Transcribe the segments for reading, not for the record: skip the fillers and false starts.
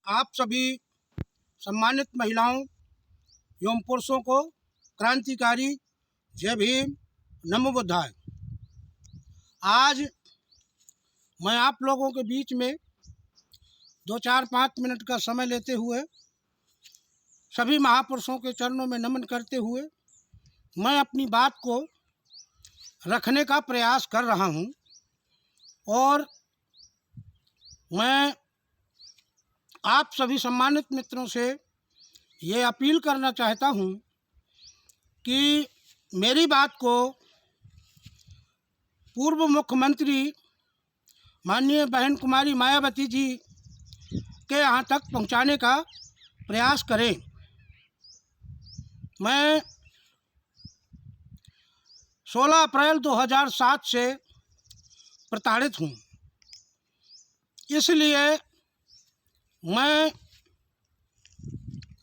आप सभी सम्मानित महिलाओं एवं पुरुषों को क्रांतिकारी जय भीम, नमो बुद्धाय। आज मैं आप लोगों के बीच में 2-4-5 मिनट का समय लेते हुए सभी महापुरुषों के चरणों में नमन करते हुए मैं अपनी बात को रखने का प्रयास कर रहा हूं। और मैं आप सभी सम्मानित मित्रों से ये अपील करना चाहता हूं कि मेरी बात को पूर्व मुख्यमंत्री माननीय बहन कुमारी मायावती जी के यहाँ तक पहुँचाने का प्रयास करें। मैं 16 अप्रैल 2007 से प्रताड़ित हूँ, इसलिए मैं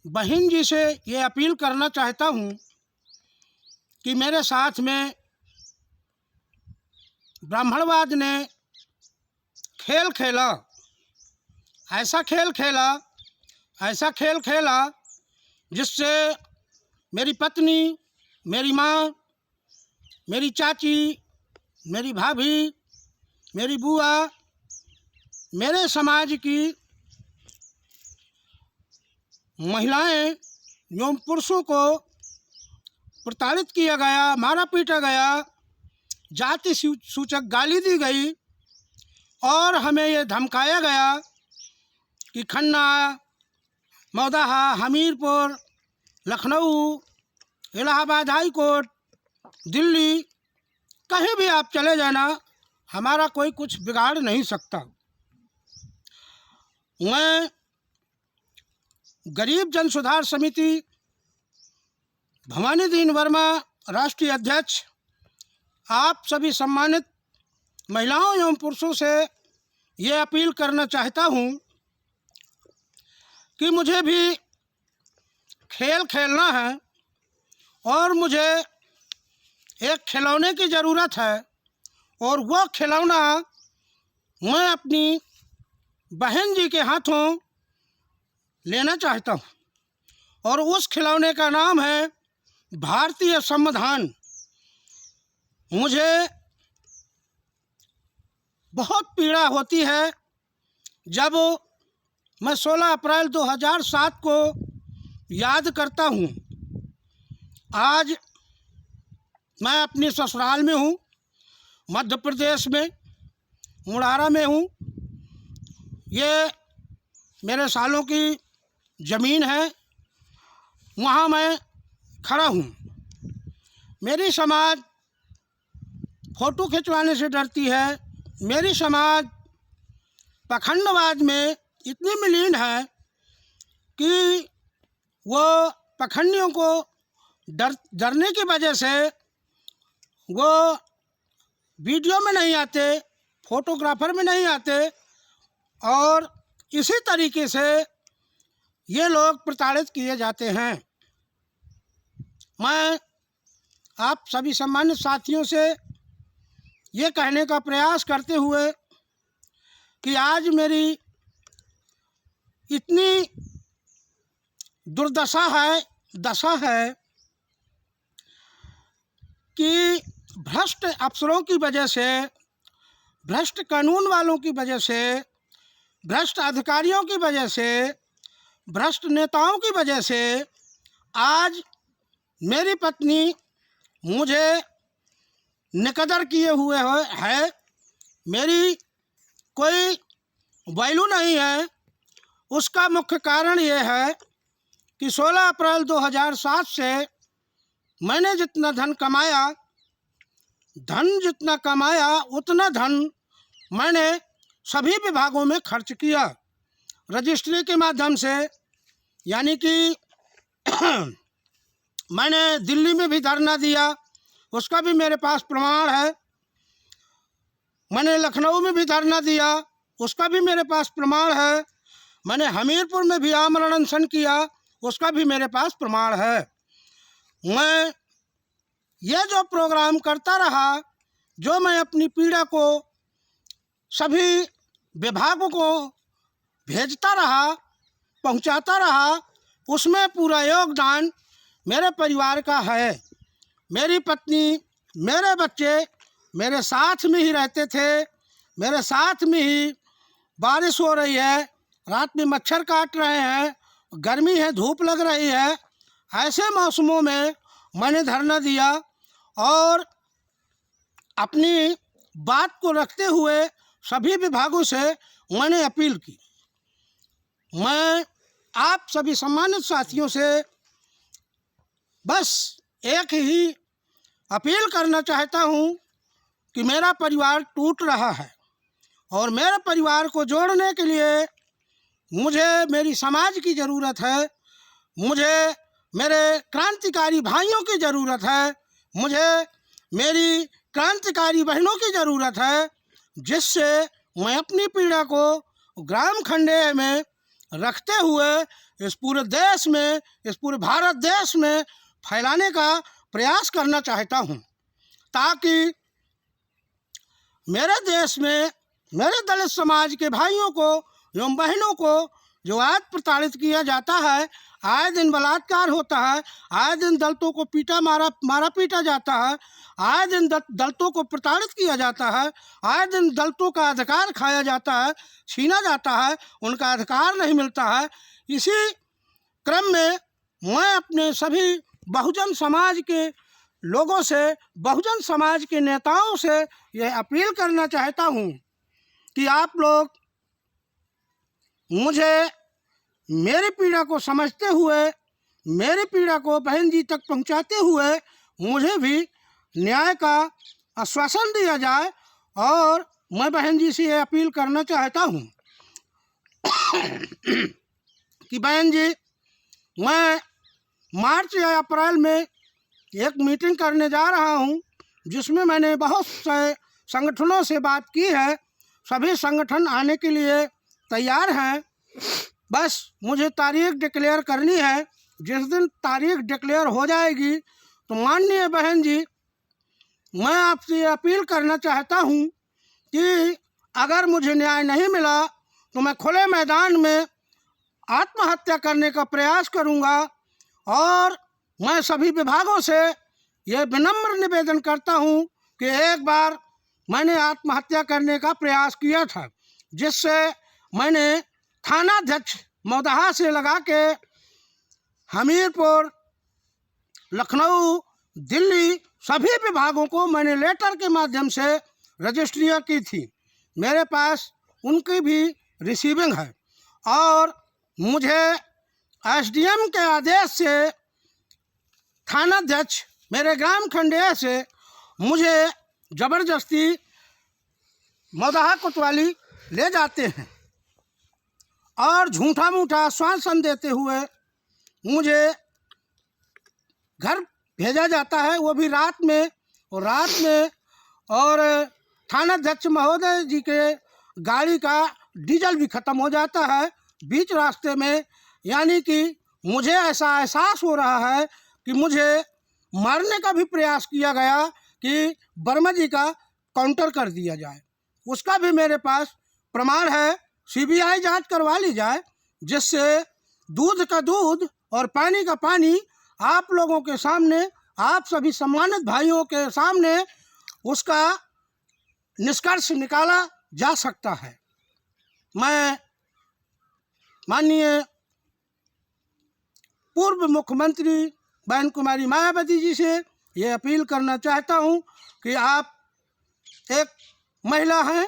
बहन जी से ये अपील करना चाहता हूँ कि मेरे साथ में ब्राह्मणवाद ने खेल खेला, ऐसा खेल खेला जिससे मेरी पत्नी, मेरी माँ, मेरी चाची, मेरी भाभी, मेरी बुआ, मेरे समाज की महिलाएं एवं पुरुषों को प्रताड़ित किया गया, मारा पीटा गया, जाति सूचक गाली दी गई और हमें ये धमकाया गया कि खन्ना, मौदाहा, हमीरपुर, लखनऊ, इलाहाबाद हाई कोर्ट, दिल्ली, कहीं भी आप चले जाना, हमारा कोई कुछ बिगाड़ नहीं सकता। मैं गरीब जन सुधार समिति भवानी दीन वर्मा राष्ट्रीय अध्यक्ष आप सभी सम्मानित महिलाओं एवं पुरुषों से ये अपील करना चाहता हूँ कि मुझे भी खेल खेलना है और मुझे एक खिलौने की ज़रूरत है और वह खिलौना मैं अपनी बहन जी के हाथों लेना चाहता हूँ और उस खिलौने का नाम है भारतीय संविधान। मुझे बहुत पीड़ा होती है जब मैं 16 अप्रैल 2007 को याद करता हूँ। आज मैं अपनी ससुराल में हूँ, मध्य प्रदेश में, मुड़ारा में हूँ। ये मेरे सालों की ज़मीन है, वहाँ मैं खड़ा हूँ। मेरी समाज फ़ोटो खिंचवाने से डरती है। मेरी समाज पाखंडवाद में इतनी मलिन है कि वो पाखंडियों को डरने की वजह से वो वीडियो में नहीं आते, फोटोग्राफर में नहीं आते और इसी तरीके से ये लोग प्रताड़ित किए जाते हैं। मैं आप सभी सम्मानित साथियों से ये कहने का प्रयास करते हुए कि आज मेरी इतनी दुर्दशा है, दशा है कि भ्रष्ट अफसरों की वजह से, भ्रष्ट कानून वालों की वजह से, भ्रष्ट अधिकारियों की वजह से, भ्रष्ट नेताओं की वजह से आज मेरी पत्नी मुझे निकदर किए हुए है। मेरी कोई वैल्यू नहीं है। उसका मुख्य कारण ये है कि 16 अप्रैल 2007 से मैंने जितना धन जितना कमाया उतना धन मैंने सभी विभागों में खर्च किया, रजिस्ट्री के माध्यम से। यानी कि मैंने दिल्ली में भी धरना दिया, उसका भी मेरे पास प्रमाण है। मैंने लखनऊ में भी धरना दिया, उसका भी मेरे पास प्रमाण है। मैंने हमीरपुर में भी आमरण अनशन किया, उसका भी मेरे पास प्रमाण है। मैं ये जो प्रोग्राम करता रहा, जो मैं अपनी पीड़ा को सभी विभागों को भेजता रहा, पहुंचाता रहा, उसमें पूरा योगदान मेरे परिवार का है। मेरी पत्नी, मेरे बच्चे मेरे साथ में ही रहते थे, मेरे साथ में ही। बारिश हो रही है, रात में मच्छर काट रहे हैं, गर्मी है, धूप लग रही है, ऐसे मौसमों में मैंने धरना दिया और अपनी बात को रखते हुए सभी विभागों से मैंने अपील की। मैं आप सभी सम्मानित साथियों से बस एक ही अपील करना चाहता हूँ कि मेरा परिवार टूट रहा है और मेरे परिवार को जोड़ने के लिए मुझे मेरी समाज की ज़रूरत है, मुझे मेरे क्रांतिकारी भाइयों की ज़रूरत है, मुझे मेरी क्रांतिकारी बहनों की ज़रूरत है, जिससे मैं अपनी पीड़ा को ग्राम खंडे में रखते हुए इस पूरे देश में, इस पूरे भारत देश में फैलाने का प्रयास करना चाहता हूँ, ताकि मेरे देश में मेरे दलित समाज के भाइयों को एवं बहनों को जो आज प्रताड़ित किया जाता है, आए दिन बलात्कार होता है, आए दिन दलितों को मारा पीटा जाता है, आए दिन दलितों को प्रताड़ित किया जाता है, आए दिन दलितों का अधिकार खाया जाता है, छीना जाता है, उनका अधिकार नहीं मिलता है। इसी क्रम में मैं अपने सभी बहुजन समाज के लोगों से, बहुजन समाज के नेताओं से यह अपील करना चाहता हूँ कि आप लोग मुझे मेरी पीड़ा को समझते हुए, मेरी पीड़ा को बहन जी तक पहुंचाते हुए मुझे भी न्याय का आश्वासन दिया जाए। और मैं बहन जी से ये अपील करना चाहता हूँ कि बहन जी, मैं मार्च या अप्रैल में एक मीटिंग करने जा रहा हूँ, जिसमें मैंने बहुत से संगठनों से बात की है। सभी संगठन आने के लिए तैयार हैं, बस मुझे तारीख डिक्लेयर करनी है। जिस दिन तारीख डिक्लेयर हो जाएगी तो माननीय बहन जी, मैं आपसे अपील करना चाहता हूँ कि अगर मुझे न्याय नहीं मिला तो मैं खुले मैदान में आत्महत्या करने का प्रयास करूँगा। और मैं सभी विभागों से यह विनम्र निवेदन करता हूँ कि एक बार मैंने आत्महत्या करने का प्रयास किया था, जिससे मैंने थानाध्यक्ष मौदहा से लगा के हमीरपुर, लखनऊ, दिल्ली सभी विभागों को मैंने लेटर के माध्यम से रजिस्ट्रियाँ की थी। मेरे पास उनकी भी रिसीविंग है और मुझे एसडीएम के आदेश से थानाध्यक्ष मेरे ग्राम खंडे से मुझे ज़बरदस्ती मौदहा कोतवाली ले जाते हैं और झूठा मूठा आश्वासन देते हुए मुझे घर भेजा जाता है, वो भी रात में। और थानाध्यक्ष महोदय जी के गाड़ी का डीजल भी ख़त्म हो जाता है बीच रास्ते में। यानी कि मुझे ऐसा एहसास हो रहा है कि मुझे मारने का भी प्रयास किया गया कि वर्मा जी का काउंटर कर दिया जाए। उसका भी मेरे पास प्रमाण है, सीबीआई जांच करवा ली जाए, जिससे दूध का दूध और पानी का पानी आप लोगों के सामने, आप सभी सम्मानित भाइयों के सामने उसका निष्कर्ष निकाला जा सकता है। मैं माननीय पूर्व मुख्यमंत्री बहन कुमारी मायावती जी से ये अपील करना चाहता हूँ कि आप एक महिला हैं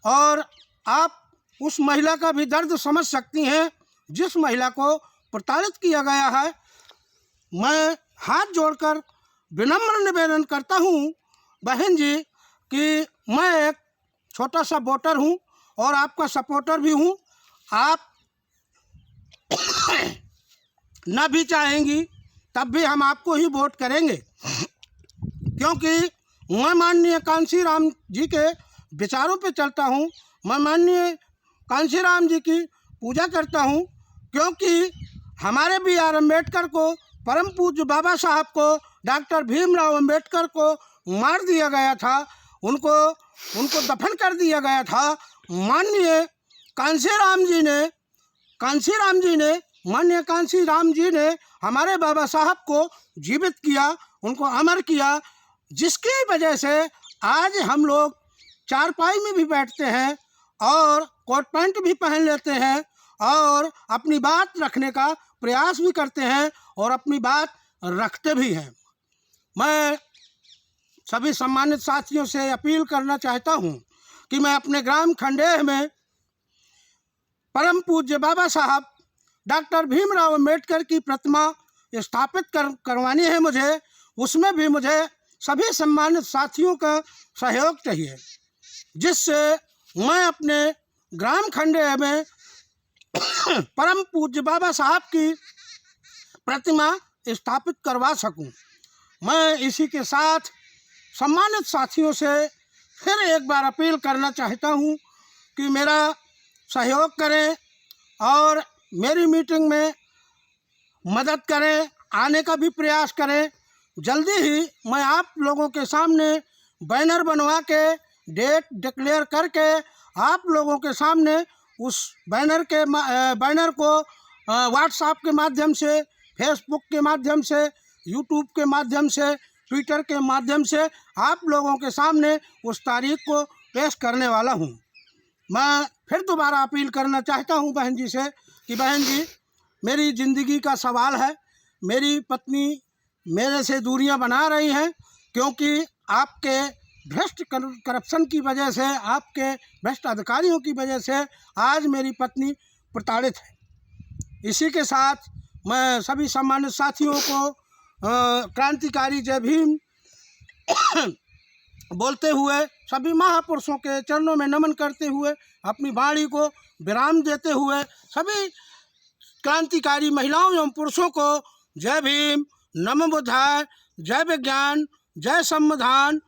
और आप उस महिला का भी दर्द समझ सकती हैं जिस महिला को प्रताड़ित किया गया है। मैं हाथ जोड़कर विनम्र निवेदन करता हूँ बहन जी कि मैं एक छोटा सा वोटर हूँ और आपका सपोर्टर भी हूँ। आप न भी चाहेंगी तब भी हम आपको ही वोट करेंगे, क्योंकि मैं माननीय कांशी राम जी के विचारों पे चलता हूँ। मैं माननीय कांशी राम जी की पूजा करता हूँ, क्योंकि हमारे B.R. अम्बेडकर को, परम पूज्य बाबा साहब को, डॉक्टर भीमराव अम्बेडकर को मार दिया गया था, उनको दफन कर दिया गया था। माननीय कांशी राम जी ने कांशीराम जी ने, माननीय कांशीराम जी ने हमारे बाबा साहब को जीवित किया, उनको अमर किया, जिसकी वजह से आज हम लोग चारपाई में भी बैठते हैं और कोट पैंट भी पहन लेते हैं और अपनी बात रखने का प्रयास भी करते हैं और अपनी बात रखते भी हैं। मैं सभी सम्मानित साथियों से अपील करना चाहता हूं कि मैं अपने ग्राम खंडेह में परम पूज्य बाबा साहब डॉक्टर भीमराव अम्बेडकर की प्रतिमा स्थापित करवानी है मुझे। उसमें भी मुझे सभी सम्मानित साथियों का सहयोग चाहिए, जिससे मैं अपने ग्राम खंडेह में परम पूज्य बाबा साहब की प्रतिमा स्थापित करवा सकूं। मैं इसी के साथ सम्मानित साथियों से फिर एक बार अपील करना चाहता हूं कि मेरा सहयोग करें और मेरी मीटिंग में मदद करें, आने का भी प्रयास करें। जल्दी ही मैं आप लोगों के सामने बैनर बनवा के डेट डिक्लेयर करके आप लोगों के सामने उस बैनर को व्हाट्सएप के माध्यम से, फेसबुक के माध्यम से, यूट्यूब के माध्यम से, ट्विटर के माध्यम से आप लोगों के सामने उस तारीख को पेश करने वाला हूं। मैं फिर दोबारा अपील करना चाहता हूं बहन जी से कि बहन जी, मेरी ज़िंदगी का सवाल है। मेरी पत्नी मेरे से दूरियां बना रही हैं क्योंकि आपके भ्रष्ट करप्शन की वजह से, आपके भ्रष्ट अधिकारियों की वजह से आज मेरी पत्नी प्रताड़ित है। इसी के साथ मैं सभी सम्मानित साथियों को क्रांतिकारी जय भीम बोलते हुए, सभी महापुरुषों के चरणों में नमन करते हुए, अपनी वाणी को विराम देते हुए सभी क्रांतिकारी महिलाओं एवं पुरुषों को जय भीम, नमो बुद्धाय, जय विज्ञान, जय संविधान,